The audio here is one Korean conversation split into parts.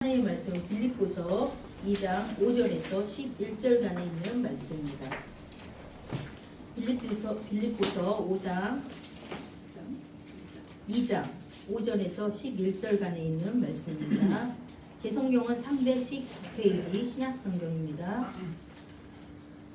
하나님의 말씀은 빌립보서 2장 5절에서 11절간에 있는 말씀입니다. 빌립보서 5장 2장 5절에서 11절간에 있는 말씀입니다. 제 성경은 319페이지 신약성경입니다.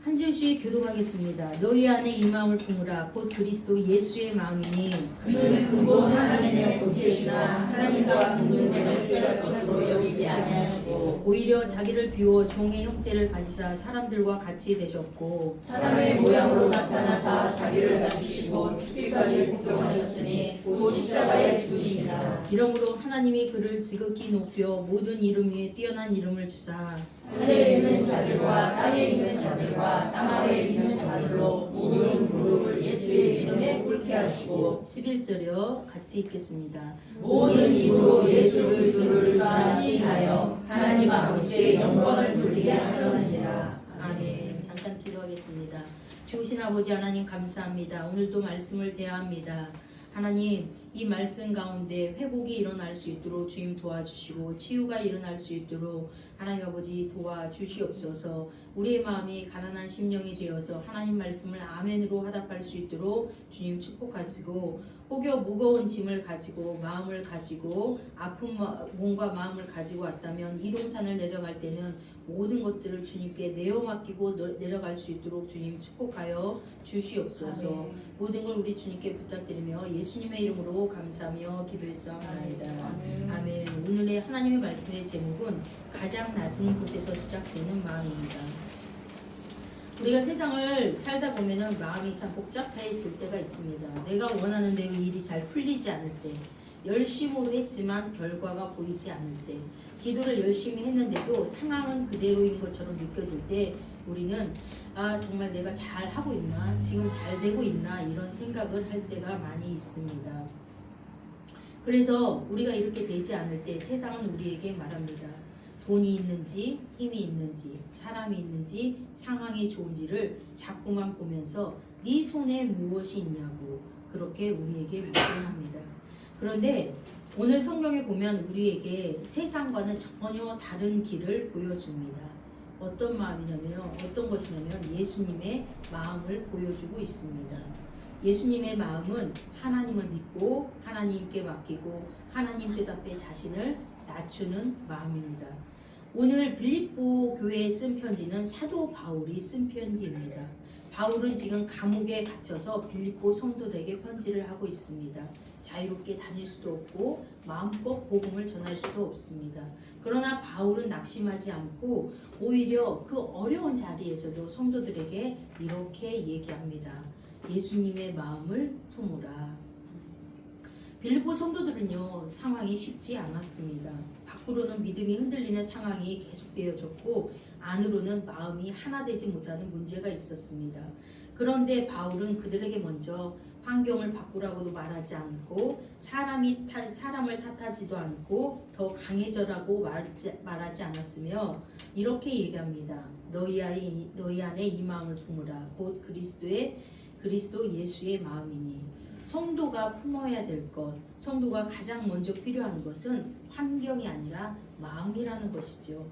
한 줄씩 교독하겠습니다. 너희 안에 이 마음을 품으라. 곧 그리스도 예수의 마음이니 그는 근본 하나님의 본체시나 하나님과 동등됨을 취할 것으로 여기지 아니하시고 오히려 자기를 비워 종의 형체를 가지사 사람들과 같이 되셨고 사람의 모양으로 나타나사 자기를 낮추시고 죽기까지 복종하셨으니 곧 십자가에 죽으시니라. 이러므로 하나님이 그를 지극히 높여 모든 이름 위에 뛰어난 이름을 주사 하늘에 있는 자들과 땅에 있는 자들과 땅 아래에 있는 자들로 모든 무릎을 예수의 이름에 꿇게 하시고 11절이요. 같이 읽겠습니다. 모든 입으로 예수 그리스도를 주라 시인하여 하나님 아버지께 영광을 돌리게 하셨느니라. 아멘. 잠깐 기도하겠습니다. 좋으신 아버지 하나님 감사합니다. 오늘도 말씀을 대합니다. 하나님, 이 말씀 가운데 회복이 일어날 수 있도록 주님 도와주시고 치유가 일어날 수 있도록 하나님 아버지 도와주시옵소서. 우리의 마음이 가난한 심령이 되어서 하나님 말씀을 아멘으로 화답할 수 있도록 주님 축복하시고, 혹여 무거운 짐을 가지고 마음을 가지고 아픈 몸과 마음을 가지고 왔다면 이동산을 내려갈 때는 모든 것들을 주님께 내어 맡기고 내려갈 수 있도록 주님 축복하여 주시옵소서. 아멘. 모든 걸 우리 주님께 부탁드리며 예수님의 이름으로 감사하며 기도했사옵나이다. 아멘. 오늘의 하나님의 말씀의 제목은 가장 낮은 곳에서 시작되는 마음입니다. 우리가 세상을 살다 보면은 마음이 참 복잡해질 때가 있습니다. 내가 원하는 대로 일이 잘 풀리지 않을 때, 열심으로 했지만 결과가 보이지 않을 때, 기도를 열심히 했는데도 상황은 그대로인 것처럼 느껴질 때 우리는 정말 내가 잘 하고 있나, 지금 잘 되고 있나 이런 생각을 할 때가 많이 있습니다. 그래서 우리가 이렇게 되지 않을 때 세상은 우리에게 말합니다. 돈이 있는지 힘이 있는지 사람이 있는지 상황이 좋은지를 자꾸만 보면서 네 손에 무엇이 있냐고 그렇게 우리에게 묻곤합니다. 그런데 오늘 성경에 보면 우리에게 세상과는 전혀 다른 길을 보여줍니다. 어떤 마음이냐면 어떤 것이냐면 예수님의 마음을 보여주고 있습니다. 예수님의 마음은 하나님을 믿고 하나님께 맡기고 하나님 뜻 앞에 자신을 낮추는 마음입니다. 오늘 빌립보 교회에 쓴 편지는 사도 바울이 쓴 편지입니다. 바울은 지금 감옥에 갇혀서 빌립보 성도들에게 편지를 하고 있습니다. 자유롭게 다닐 수도 없고 마음껏 복음을 전할 수도 없습니다. 그러나 바울은 낙심하지 않고 오히려 그 어려운 자리에서도 성도들에게 이렇게 얘기합니다. 예수님의 마음을 품으라. 빌립보 성도들은요, 상황이 쉽지 않았습니다. 밖으로는 믿음이 흔들리는 상황이 계속되어졌고 안으로는 마음이 하나 되지 못하는 문제가 있었습니다. 그런데 바울은 그들에게 먼저 환경을 바꾸라고도 말하지 않고 사람을 탓하지도 않고 더 강해져라고 말하지 않았으며 이렇게 얘기합니다. 너희 안에 이 마음을 품으라. 곧 그리스도 예수의 마음이니. 성도가 품어야 될 것, 성도가 가장 먼저 필요한 것은 환경이 아니라 마음이라는 것이죠.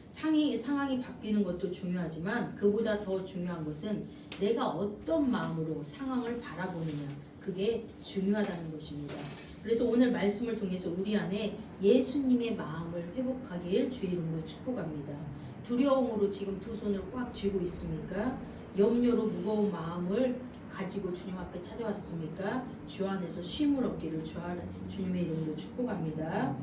상황이 바뀌는 것도 중요하지만 그보다 더 중요한 것은 내가 어떤 마음으로 상황을 바라보느냐, 그게 중요하다는 것입니다. 그래서 오늘 말씀을 통해서 우리 안에 예수님의 마음을 회복하길 주의 이름으로 축복합니다. 두려움으로 지금 두 손을 꽉 쥐고 있습니까? 염려로 무거운 마음을 가지고 주님 앞에 찾아왔습니까? 주 안에서 쉼을 얻기를 주님의 이름으로 축복합니다.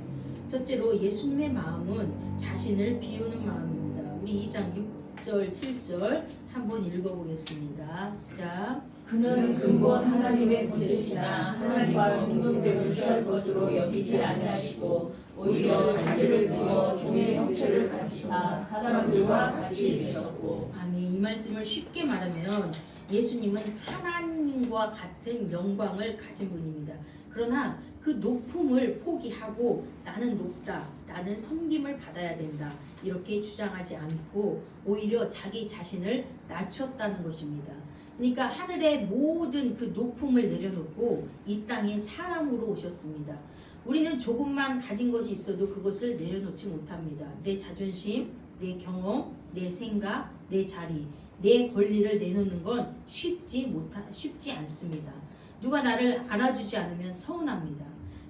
첫째로 예수님의 마음은 자신을 비우는 마음입니다. 우리 2장 6절 7절 한번 읽어보겠습니다. 시작. 그는 근본 하나님의 본체시나 하나님과 동등됨을 취할 것으로 여기지 아니하시고 오히려 자기를 비워 종의 형체를 가지사 사람들과 같이 되셨고. 아멘. 이 말씀을 쉽게 말하면 예수님은 하나님과 같은 영광을 가진 분입니다. 그러나 그 높음을 포기하고 나는 높다, 나는 섬김을 받아야 된다 이렇게 주장하지 않고 오히려 자기 자신을 낮췄다는 것입니다. 그러니까 하늘의 모든 그 높음을 내려놓고 이 땅에 사람으로 오셨습니다. 우리는 조금만 가진 것이 있어도 그것을 내려놓지 못합니다. 내 자존심, 내 경험, 내 생각, 내 자리, 내 권리를 내놓는 건 쉽지 않습니다. 누가 나를 알아주지 않으면 서운합니다.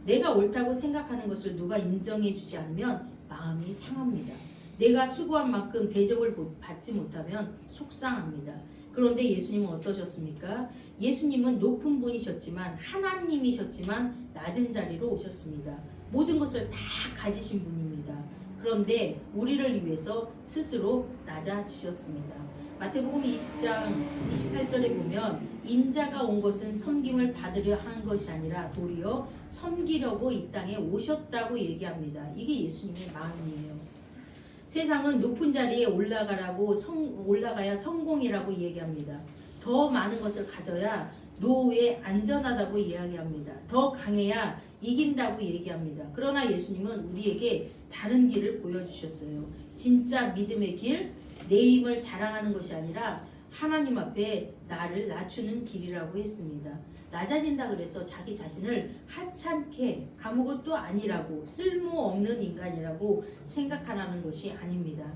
내가 옳다고 생각하는 것을 누가 인정해주지 않으면 마음이 상합니다. 내가 수고한 만큼 대접을 받지 못하면 속상합니다. 그런데 예수님은 어떠셨습니까? 예수님은 높은 분이셨지만 하나님이셨지만 낮은 자리로 오셨습니다. 모든 것을 다 가지신 분입니다. 그런데 우리를 위해서 스스로 낮아지셨습니다. 마태복음 20장 28절에 보면 인자가 온 것은 섬김을 받으려 한 것이 아니라 도리어 섬기려고 이 땅에 오셨다고 얘기합니다. 이게 예수님의 마음이에요. 세상은 높은 자리에 올라가야 성공이라고 얘기합니다. 더 많은 것을 가져야 노후에 안전하다고 이야기합니다. 더 강해야 이긴다고 얘기합니다. 그러나 예수님은 우리에게 다른 길을 보여주셨어요. 진짜 믿음의 길, 내 힘을 자랑하는 것이 아니라 하나님 앞에 나를 낮추는 길이라고 했습니다. 낮아진다 그래서 자기 자신을 하찮게 아무것도 아니라고 쓸모없는 인간이라고 생각하라는 것이 아닙니다.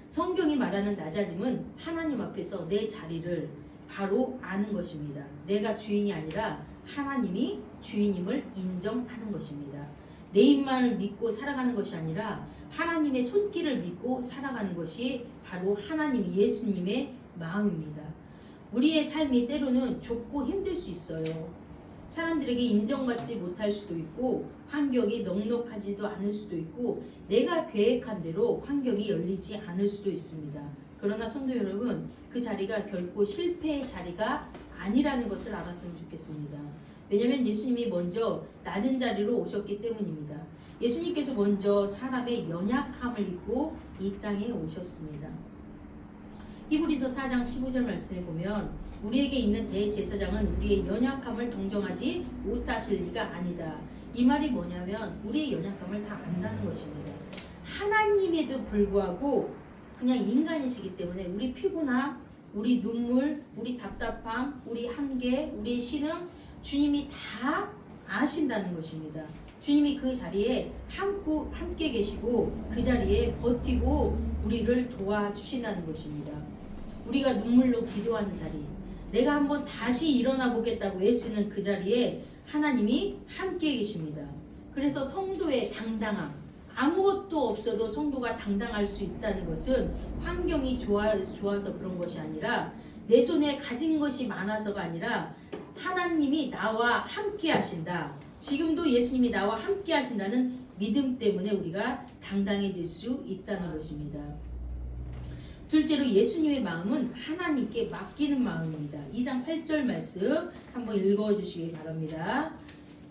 성경이 말하는 낮아짐은 하나님 앞에서 내 자리를 바로 아는 것입니다. 내가 주인이 아니라 하나님이 주인임을 인정하는 것입니다. 내 힘만을 믿고 살아가는 것이 아니라 하나님의 손길을 믿고 살아가는 것이 바로 하나님 예수님의 마음입니다. 우리의 삶이 때로는 좁고 힘들 수 있어요. 사람들에게 인정받지 못할 수도 있고 환경이 넉넉하지도 않을 수도 있고 내가 계획한 대로 환경이 열리지 않을 수도 있습니다. 그러나 성도 여러분, 그 자리가 결코 실패의 자리가 아니라는 것을 알았으면 좋겠습니다. 왜냐하면 예수님이 먼저 낮은 자리로 오셨기 때문입니다. 예수님께서 먼저 사람의 연약함을 입고 이 땅에 오셨습니다. 히브리서 4장 15절 말씀에 보면 우리에게 있는 대제사장은 우리의 연약함을 동정하지 못하실 리가 아니다. 이 말이 뭐냐면 우리의 연약함을 다 안다는 것입니다. 하나님에도 불구하고 그냥 인간이시기 때문에 우리 피곤함, 우리 눈물, 우리 답답함, 우리 한계, 우리의 신음 주님이 다 아신다는 것입니다. 주님이 그 자리에 함께 계시고 그 자리에 버티고 우리를 도와주신다는 것입니다. 우리가 눈물로 기도하는 자리, 내가 한번 다시 일어나 보겠다고 애쓰는 그 자리에 하나님이 함께 계십니다. 그래서 성도의 당당함, 아무것도 없어도 성도가 당당할 수 있다는 것은 환경이 좋아서 그런 것이 아니라 내 손에 가진 것이 많아서가 아니라 하나님이 나와 함께 하신다. 지금도 예수님이 나와 함께 하신다는 믿음 때문에 우리가 당당해질 수 있다는 것입니다. 둘째로 예수님의 마음은 하나님께 맡기는 마음입니다. 2장 8절 말씀 한번 읽어주시기 바랍니다.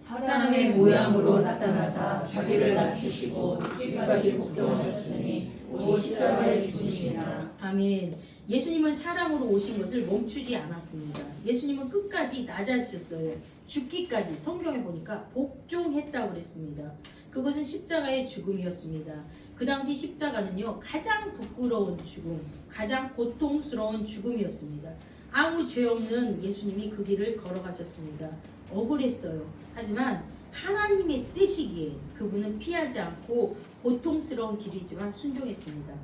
사람의 모양으로 나타나사 자기를 낮추시고 죽기까지 복종하셨으니 오 십자가에 죽으시나. 아멘. 예수님은 사람으로 오신 것을 멈추지 않았습니다. 예수님은 끝까지 낮아지셨어요. 죽기까지 성경에 보니까 복종했다고 그랬습니다. 그것은 십자가의 죽음이었습니다. 그 당시 십자가는요 가장 부끄러운 죽음, 가장 고통스러운 죽음이었습니다. 아무 죄 없는 예수님이 그 길을 걸어가셨습니다. 억울했어요. 하지만 하나님의 뜻이기에 그분은 피하지 않고 고통스러운 길이지만 순종했습니다.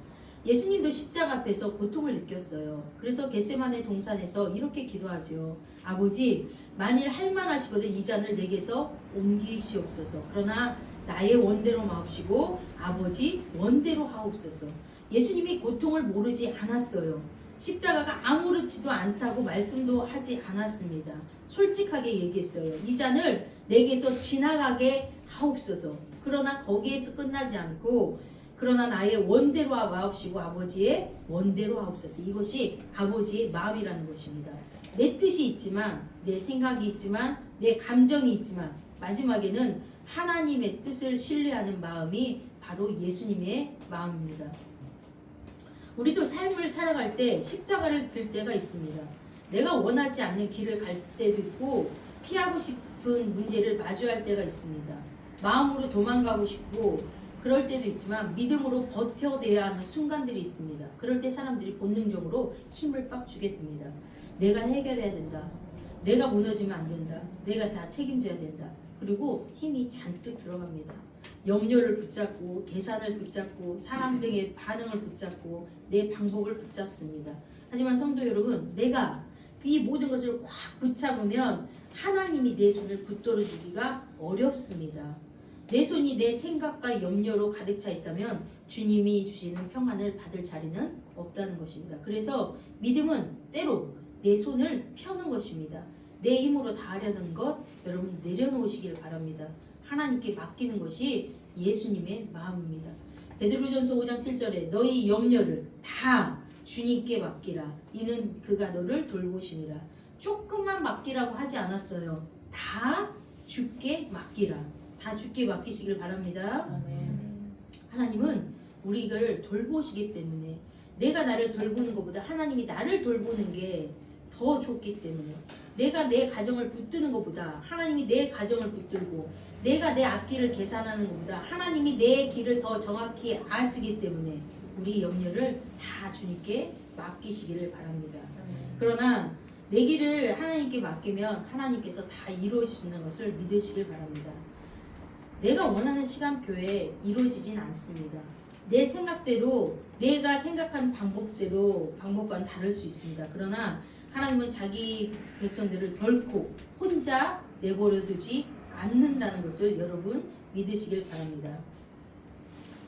예수님도 십자가 앞에서 고통을 느꼈어요. 그래서 겟세마네 동산에서 이렇게 기도하죠. 아버지, 만일 할만하시거든 이 잔을 내게서 옮기시옵소서. 그러나 나의 원대로 마옵시고 아버지 원대로 하옵소서. 예수님이 고통을 모르지 않았어요. 십자가가 아무렇지도 않다고 말씀도 하지 않았습니다. 솔직하게 얘기했어요. 이 잔을 내게서 지나가게 하옵소서. 그러나 거기에서 끝나지 않고 그러나 나의 원대로 마옵시고 아버지의 원대로 하옵소서. 이것이 아버지의 마음이라는 것입니다. 내 뜻이 있지만 내 생각이 있지만 내 감정이 있지만 마지막에는 하나님의 뜻을 신뢰하는 마음이 바로 예수님의 마음입니다. 우리도 삶을 살아갈 때 십자가를 들 때가 있습니다. 내가 원하지 않는 길을 갈 때도 있고 피하고 싶은 문제를 마주할 때가 있습니다. 마음으로 도망가고 싶고 그럴 때도 있지만 믿음으로 버텨내야 하는 순간들이 있습니다. 그럴 때 사람들이 본능적으로 힘을 빡 주게 됩니다. 내가 해결해야 된다. 내가 무너지면 안 된다. 내가 다 책임져야 된다. 그리고 힘이 잔뜩 들어갑니다. 염려를 붙잡고 계산을 붙잡고 사람 등의 반응을 붙잡고 내 방법을 붙잡습니다. 하지만 성도 여러분, 내가 이 모든 것을 꽉 붙잡으면 하나님이 내 손을 붙들어 주기가 어렵습니다. 내 손이 내 생각과 염려로 가득 차 있다면 주님이 주시는 평안을 받을 자리는 없다는 것입니다. 그래서 믿음은 때로 내 손을 펴는 것입니다. 내 힘으로 다 하려는 것 여러분 내려놓으시길 바랍니다. 하나님께 맡기는 것이 예수님의 마음입니다. 베드로전서 5장 7절에 너희 염려를 다 주님께 맡기라. 이는 그가 너를 돌보심이라. 조금만 맡기라고 하지 않았어요. 다 주께 맡기라. 다 주께 맡기시길 바랍니다. 하나님은 우리를 돌보시기 때문에 내가 나를 돌보는 것보다 하나님이 나를 돌보는 게 더 좋기 때문에 내가 내 가정을 붙드는 것보다 하나님이 내 가정을 붙들고 내가 내 앞길을 계산하는 것보다 하나님이 내 길을 더 정확히 아시기 때문에 우리 염려를 다 주님께 맡기시기를 바랍니다. 그러나 내 길을 하나님께 맡기면 하나님께서 다 이루어 주시는 것을 믿으시길 바랍니다. 내가 원하는 시간표에 이루어지진 않습니다. 내 생각대로 내가 생각하는 방법과는 다를 수 있습니다. 그러나 하나님은 자기 백성들을 결코 혼자 내버려 두지 않는다는 것을 여러분 믿으시길 바랍니다.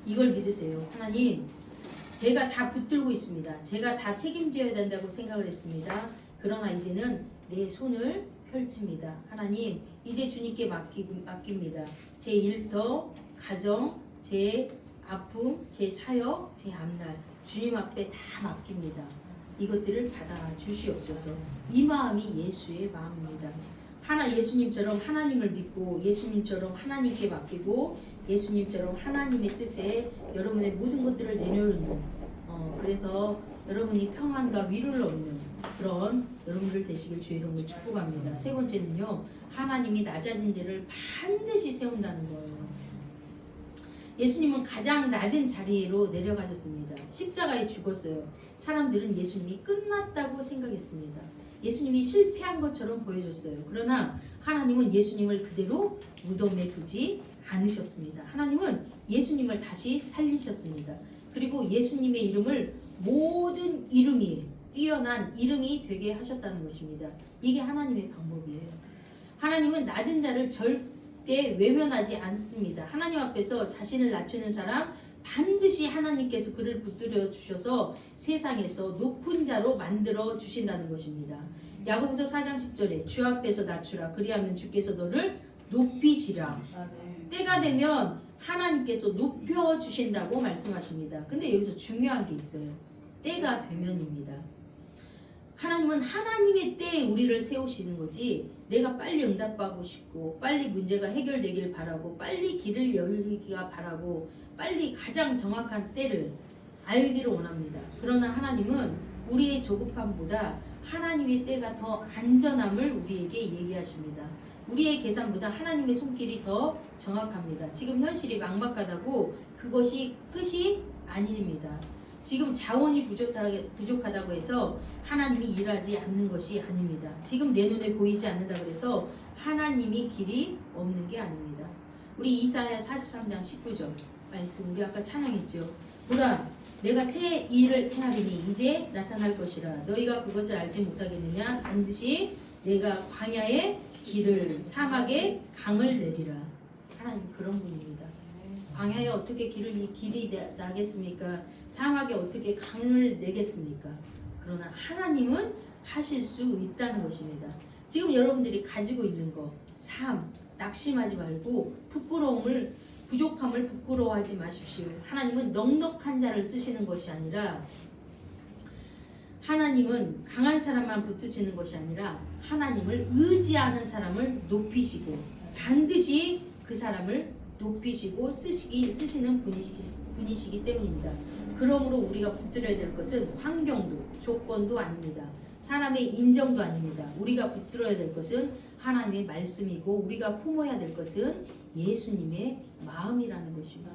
이걸 믿으세요. 하나님, 제가 다 붙들고 있습니다. 제가 다 책임져야 된다고 생각을 했습니다. 그러나 이제는 내 손을 펼칩니다. 하나님, 이제 주님께 맡깁니다. 제 일터, 가정, 제 아픔, 제 사역, 제 앞날 주님 앞에 다 맡깁니다. 이것들을 받아 주시옵소서. 이 마음이 예수의 마음입니다. 예수님처럼 하나님을 믿고 예수님처럼 하나님께 맡기고 예수님처럼 하나님의 뜻에 여러분의 모든 것들을 내려놓는 그래서 여러분이 평안과 위로를 얻는 그런 여러분들 되시길 주의 이름으로 축복합니다. 세 번째는요, 하나님이 낮아진 자를 반드시 세운다는 거예요. 예수님은 가장 낮은 자리로 내려가셨습니다. 십자가에 죽었어요. 사람들은 예수님이 끝났다고 생각했습니다. 예수님이 실패한 것처럼 보여줬어요. 그러나 하나님은 예수님을 그대로 무덤에 두지 않으셨습니다. 하나님은 예수님을 다시 살리셨습니다. 그리고 예수님의 이름을 모든 이름이 뛰어난 이름이 되게 하셨다는 것입니다. 이게 하나님의 방법이에요. 하나님은 낮은 자를 절대 외면하지 않습니다. 하나님 앞에서 자신을 낮추는 사람 반드시 하나님께서 그를 붙들어 주셔서 세상에서 높은 자로 만들어 주신다는 것입니다. 야고보서 4장 10절에 주 앞에서 낮추라 그리하면 주께서 너를 높이시라. 때가 되면 하나님께서 높여 주신다고 말씀하십니다. 근데 여기서 중요한 게 있어요. 때가 되면입니다. 하나님은 하나님의 때에 우리를 세우시는 거지 내가 빨리 응답받고 싶고 빨리 문제가 해결되길 바라고 빨리 길을 열기가 바라고 빨리 가장 정확한 때를 알기를 원합니다. 그러나 하나님은 우리의 조급함보다 하나님의 때가 더 안전함을 우리에게 얘기하십니다. 우리의 계산보다 하나님의 손길이 더 정확합니다. 지금 현실이 막막하다고 그것이 끝이 아닙니다. 지금 자원이 부족하다고 해서 하나님이 일하지 않는 것이 아닙니다. 지금 내 눈에 보이지 않는다 그래서 하나님이 길이 없는 게 아닙니다. 우리 이사야 43장 19절 말씀 우리 아까 찬양했죠. 보라 내가 새 일을 행하리니 이제 나타날 것이라 너희가 그것을 알지 못하겠느냐 반드시 내가 광야에 길을 사막에 강을 내리라. 하나님 그런 분입니다. 광야에 어떻게 길이 나겠습니까? 사막에 어떻게 강을 내겠습니까? 그러나 하나님은 하실 수 있다는 것입니다. 지금 여러분들이 가지고 있는 것, 삶, 낙심하지 말고 부족함을 부끄러워하지 마십시오. 하나님은 넉넉한 자를 쓰시는 것이 아니라 하나님은 강한 사람만 붙드시는 것이 아니라 하나님을 의지하는 사람을 높이시고 반드시 그 사람을 높이시고 쓰시는 분이시기 때문입니다. 그러므로 우리가 붙들어야 될 것은 환경도 조건도 아닙니다. 사람의 인정도 아닙니다. 우리가 붙들어야 될 것은 하나님의 말씀이고 우리가 품어야 될 것은 예수님의 마음이라는 것입니다.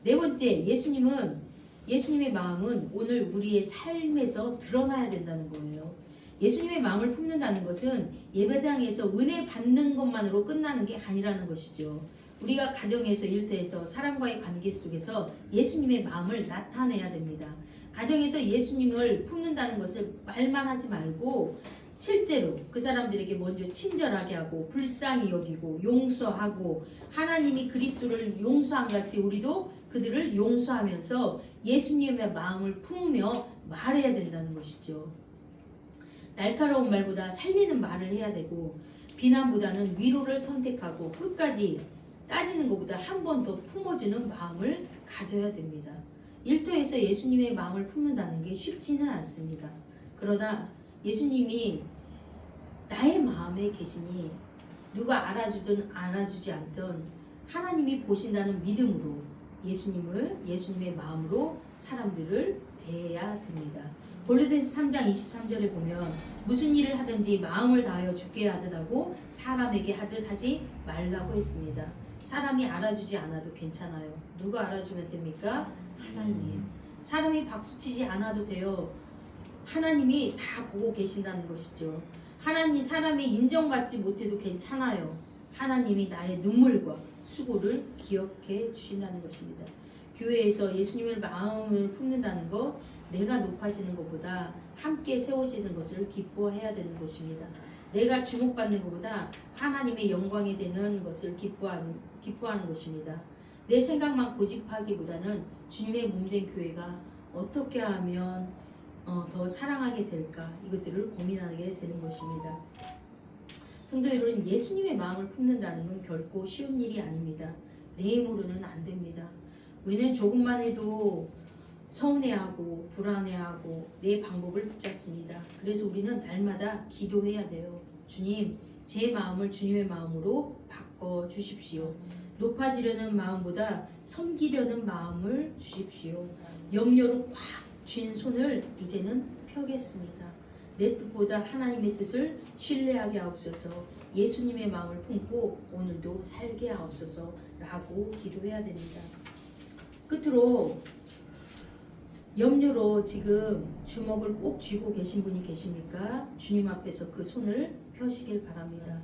네 번째, 예수님의 마음은 오늘 우리의 삶에서 드러나야 된다는 거예요. 예수님의 마음을 품는다는 것은 예배당에서 은혜 받는 것만으로 끝나는 게 아니라는 것이죠. 우리가 가정에서, 일터에서, 사람과의 관계 속에서 예수님의 마음을 나타내야 됩니다. 가정에서 예수님을 품는다는 것을 말만 하지 말고 실제로 그 사람들에게 먼저 친절하게 하고 불쌍히 여기고 용서하고, 하나님이 그리스도를 용서한 같이 우리도 그들을 용서하면서 예수님의 마음을 품으며 말해야 된다는 것이죠. 날카로운 말보다 살리는 말을 해야 되고, 비난보다는 위로를 선택하고 끝까지 따지는 것보다 한 번 더 품어주는 마음을 가져야 됩니다. 일터에서 예수님의 마음을 품는다는 게 쉽지는 않습니다. 그러나 예수님이 나의 마음에 계시니 누가 알아주든 알아주지 않든 하나님이 보신다는 믿음으로 예수님의 마음으로 사람들을 대해야 됩니다. 골로새서 3장 23절에 보면 무슨 일을 하든지 마음을 다하여 주께 하듯 하고 사람에게 하듯 하지 말라고 했습니다. 사람이 알아주지 않아도 괜찮아요. 누가 알아주면 됩니까? 하나님. 사람이 박수치지 않아도 돼요. 하나님이 다 보고 계신다는 것이죠. 사람이 인정받지 못해도 괜찮아요. 하나님이 나의 눈물과 수고를 기억해 주신다는 것입니다. 교회에서 예수님의 마음을 품는다는 것, 내가 높아지는 것보다 함께 세워지는 것을 기뻐해야 되는 것입니다. 내가 주목받는 것보다 하나님의 영광이 되는 것을 기뻐하는 것입니다. 내 생각만 고집하기보다는 주님의 몸된 교회가 어떻게 하면 더 사랑하게 될까, 이것들을 고민하게 되는 것입니다. 성도 여러분, 예수님의 마음을 품는다는 건 결코 쉬운 일이 아닙니다. 내 힘으로는 안 됩니다. 우리는 조금만 해도 서운해하고 불안해하고 내 방법을 붙잡습니다. 그래서 우리는 날마다 기도해야 돼요. 주님, 제 마음을 주님의 마음으로 바꿔 주십시오. 높아지려는 마음보다 섬기려는 마음을 주십시오. 염려로 꽉 쥔 손을 이제는 펴겠습니다. 내 뜻보다 하나님의 뜻을 신뢰하게 하옵소서. 예수님의 마음을 품고 오늘도 살게 하옵소서 라고 기도해야 됩니다. 끝으로 염려로 지금 주먹을 꼭 쥐고 계신 분이 계십니까? 주님 앞에서 그 손을 펴시길 바랍니다.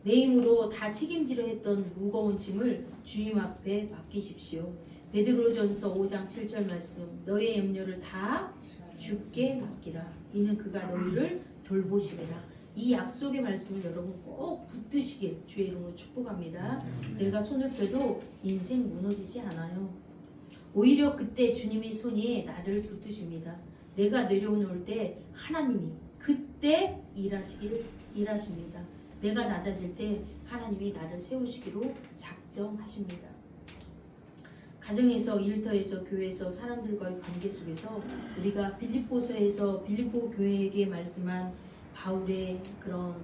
내 힘으로 다 책임지려 했던 무거운 짐을 주님 앞에 맡기십시오. 베드로전서 5장 7절 말씀, 너의 염려를 다 주께 맡기라. 이는 그가 너희를 돌보시리라. 이 약속의 말씀을 여러분 꼭 붙드시길 주의 이름으로 축복합니다. 내가 손을 펴도 인생 무너지지 않아요. 오히려 그때 주님의 손이 나를 붙드십니다. 내가 내려올 때 하나님이 그때 일하십니다. 내가 낮아질 때 하나님이 나를 세우시기로 작정하십니다. 가정에서, 일터에서, 교회에서, 사람들과의 관계 속에서 우리가 빌립보서에서 빌립보 교회에게 말씀한 바울의 그런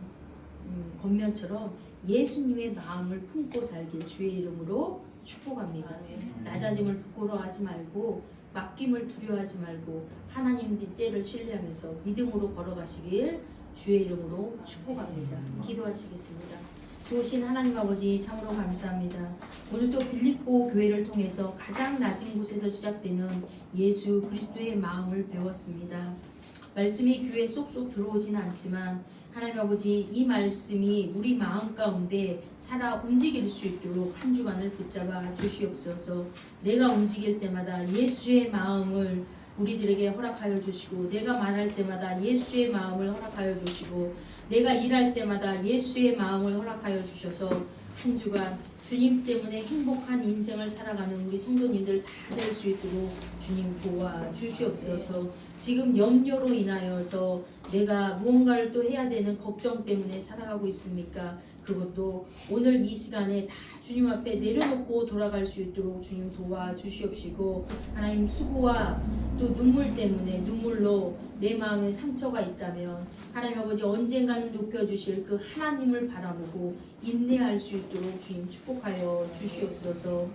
권면처럼 예수님의 마음을 품고 살길 주의 이름으로 축복합니다. 낮아짐을 부끄러워하지 말고 맡김을 두려워하지 말고 하나님의 때를 신뢰하면서 믿음으로 걸어가시길 주의 이름으로 축복합니다. 기도하시겠습니다. 좋으신 하나님 아버지, 참으로 감사합니다. 오늘도 빌립보 교회를 통해서 가장 낮은 곳에서 시작되는 예수 그리스도의 마음을 배웠습니다. 말씀이 귀에 쏙쏙 들어오지는 않지만 하나님 아버지, 이 말씀이 우리 마음 가운데 살아 움직일 수 있도록 한 주간을 붙잡아 주시옵소서. 내가 움직일 때마다 예수의 마음을 우리들에게 허락하여 주시고, 내가 말할 때마다 예수의 마음을 허락하여 주시고, 내가 일할 때마다 예수의 마음을 허락하여 주셔서 한 주간 주님 때문에 행복한 인생을 살아가는 우리 성도님들 다 될 수 있도록 주님 도와 주시옵소서. 지금 염려로 인하여서 내가 무언가를 또 해야 되는 걱정 때문에 살아가고 있습니까? 그것도 오늘 이 시간에 다 주님 앞에 내려놓고 돌아갈 수 있도록 주님 도와 주시옵시고, 하나님 수고와 또 눈물 때문에 눈물로 내 마음에 상처가 있다면 하나님 아버지 언젠가는 높여주실 그 하나님을 바라보고 인내할 수 있도록 주님 축복하여 주시옵소서.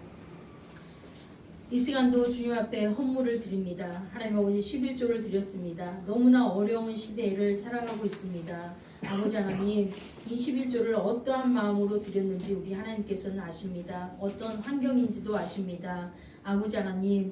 이 시간도 주님 앞에 헌물을 드립니다. 하나님 아버지 11조를 드렸습니다. 너무나 어려운 시대를 살아가고 있습니다. 아버지 하나님, 이 11조를 어떠한 마음으로 드렸는지 우리 하나님께서는 아십니다. 어떤 환경인지도 아십니다. 아버지 하나님,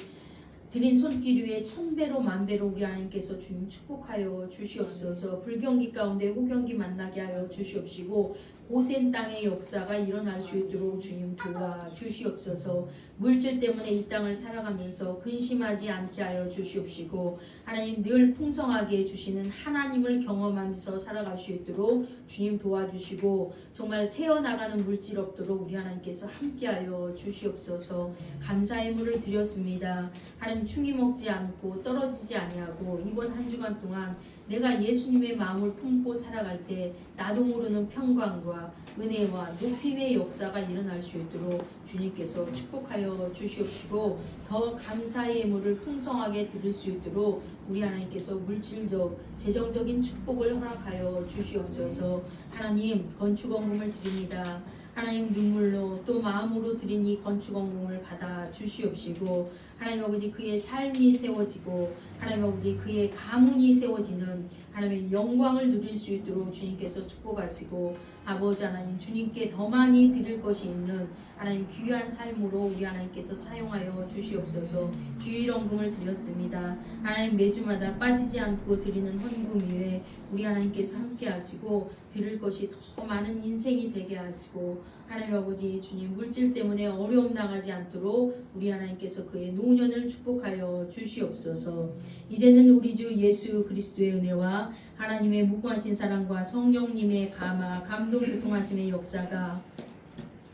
드린 손길 위에 1000배로 10,000배로 우리 하나님께서 주님 축복하여 주시옵소서. 불경기 가운데 호경기 만나게 하여 주시옵시고 고센 땅의 역사가 일어날 수 있도록 주님 도와주시옵소서. 물질 때문에 이 땅을 살아가면서 근심하지 않게 하여 주시옵시고 하나님 늘 풍성하게 해주시는 하나님을 경험하면서 살아갈 수 있도록 주님 도와주시고 정말 새어나가는 물질 없도록 우리 하나님께서 함께하여 주시옵소서. 감사의 물을 드렸습니다. 하나님 충이 먹지 않고 떨어지지 아니하고 이번 한 주간 동안 내가 예수님의 마음을 품고 살아갈 때 나도 모르는 평강과 은혜와 높임의 역사가 일어날 수 있도록 주님께서 축복하여 주시옵시고 더 감사의 예물을 풍성하게 드릴 수 있도록 우리 하나님께서 물질적 재정적인 축복을 허락하여 주시옵소서. 하나님 건축원금을 드립니다. 하나님 눈물로 또 마음으로 드린 이 건축원금을 받아 주시옵시고 하나님 아버지 그의 삶이 세워지고 하나님 아버지 그의 가문이 세워지는 하나님의 영광을 누릴 수 있도록 주님께서 축복하시고 아버지 하나님 주님께 더 많이 드릴 것이 있는 하나님 귀한 삶으로 우리 하나님께서 사용하여 주시옵소서. 주일원금을 드렸습니다. 하나님 매주마다 빠지지 않고 드리는 헌금 위에 우리 하나님께서 함께 하시고 드릴 것이 더 많은 인생이 되게 하시고 하나님 아버지 주님 물질 때문에 어려움 당하지 않도록 우리 하나님께서 그의 노년을 축복하여 주시옵소서. 이제는 우리 주 예수 그리스도의 은혜와 하나님의 무궁하신 사랑과 성령님의 감화 감동 교통하심의 역사가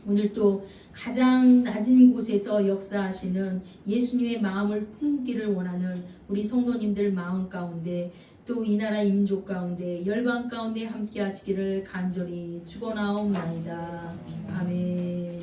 오늘 또 가장 낮은 곳에서 역사하시는 예수님의 마음을 품기를 원하는 우리 성도님들 마음 가운데 또 이 나라 이 민족 가운데 열방 가운데 함께 하시기를 간절히 축원하옵나이다. 아멘.